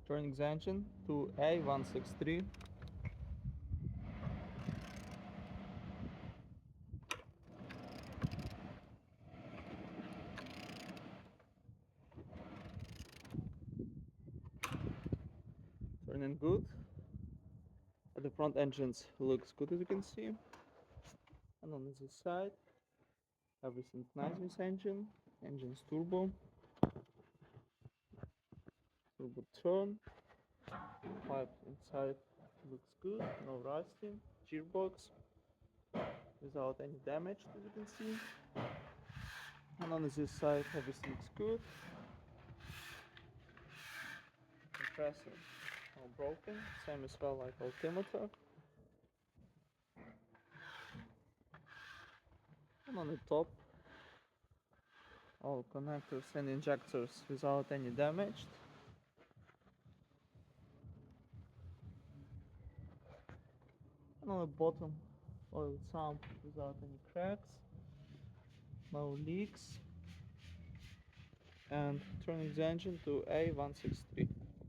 Turning the engine to A163. Turning good. The front engines looks good, as you can see. And on this side, everything nice with engine. Engine's turbo turn. Pipe inside looks good, no rusting. Gearbox without any damage, as you can see. And on this side, everything looks good. Compressor all broken, same as well like altimeter. And on the top, all connectors and injectors without any damage. And on the bottom, oil sump without any cracks, no leaks. And turning the engine to A163.